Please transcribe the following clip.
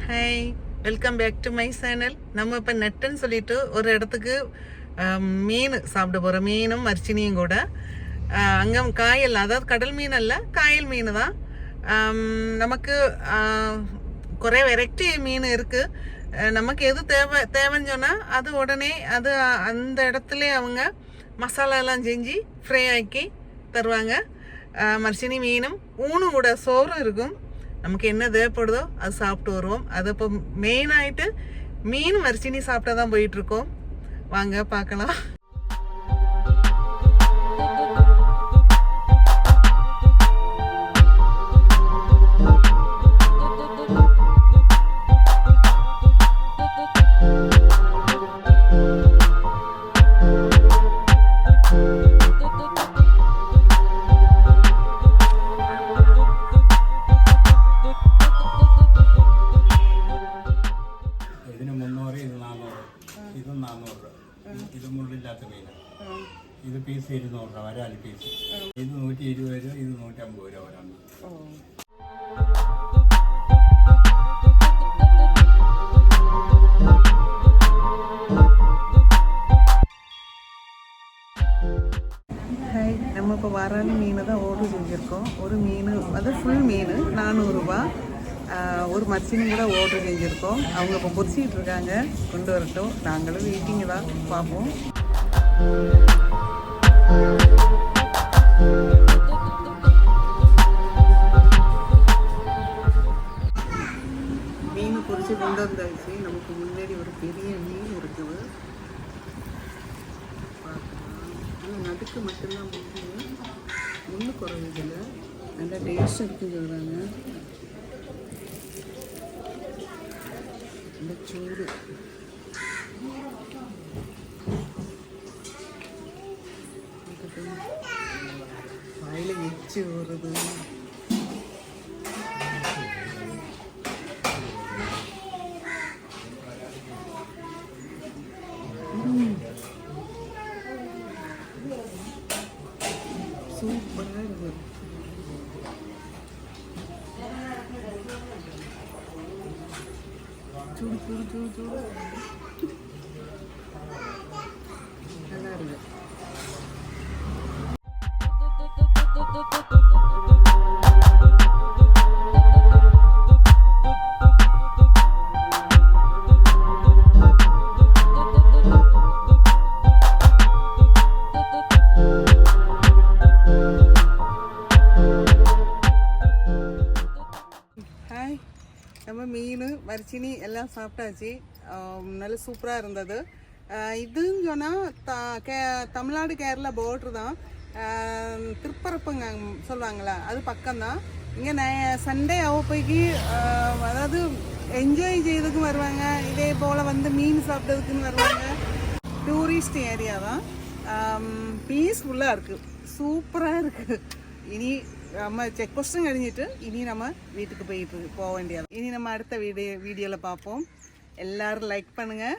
Hi, welcome back to my channel. நம்ம இப்போ நெட்டுன்னு சொல்லிட்டு ஒரு இடத்துக்கு மீன் சாப்பிட போகிறோம். மீனும் மரிச்சினியும் கூட. அங்கே காயல், அதாவது கடல் மீன் அல்ல, காயல் மீன் தான். நமக்கு குறைய வெரைட்டி மீன் இருக்குது. நமக்கு எது தேவைன்னு சொன்னால் அது உடனே அது அந்த இடத்துல அவங்க மசாலாலாம் செஞ்சு ஃப்ரை ஆக்கி தருவாங்க. மரிச்சினி மீனும் ஊனும் கூட சோறும் இருக்கும். நமக்கு என்ன தேவைப்படுதோ அது சாப்பிட்டு வருவோம். அது இப்போ மெயினாகிட்டு மீன் மரிச்சினி சாப்பிட்டா தான் போயிட்டுருக்கோம். வாங்க பார்க்கலாம். ഇത് മുള്ളില്ലാത്ത മീൻ. ഇത് പീസ് 200 രൂപ, വരാലി പീസ്. ഇത് 120 രൂപ, ഇത് 150 രൂപ ഒരെണ്ണം. ஹாய், நம்ம இப்போ வராலி மீன் தான் ஆர்டர் செஞ்சுருக்கோம். ஒரு மீன், அது ஃபுல் மீன் 400 ரூபா. ஒரு மரிச்சினி கூட ஆர்டர் செஞ்சுருக்கோம். அவங்க இப்போ பொரிச்சிக்கிட்டு இருக்காங்க, கொண்டு வரட்டும். நாங்களும் வெயிட்டிங் தான், பார்ப்போம். மீன் பொரிச்சு கொண்டு வந்தாச்சு. நமக்கு முன்னாடி ஒரு பெரிய மீன் இருக்குது. ஆனால் நடுக்கு மட்டும்தான் முள்ளு குறைஞ்சதில்லை. நல்லா டேஸ்ட் இருக்குன்னு சொல்கிறாங்க. இந்த சூடு வாயில எச்சு வருது. சூப்பராக இருக்குது. சூடு சூடு சூடு சூடு நல்லா இருக்கு. ஹாய், நம்ம மீன் மரிச்சினி எல்லாம் சாப்பிட்டாச்சு. நல்ல சூப்பராக இருந்தது. இதுன்னு சொன்னால் தமிழ்நாடு கேரளா பார்ட்ரு தான். திருப்பரப்புங்க சொல்லுவாங்களா, அது பக்கம்தான். இங்கே சண்டே அவ்வப்போய்க்கு அதாவது என்ஜாய் செய்யறதுக்கும் வருவாங்க, இதே போல் வந்து மீன் சாப்பிட்றதுக்குன்னு வருவாங்க. டூரிஸ்ட் ஏரியா தான். பீஸ்ஃபுல்லாக இருக்குது, சூப்பராக இருக்குது. இனி நம்ம செக் போஸ்டும் கழிஞ்சிட்டு இனி நம்ம வீட்டுக்கு போக வேண்டியது. இனி நம்ம அடுத்த வீடியோவில் பார்ப்போம். எல்லாரும் லைக் பண்ணுங்கள்.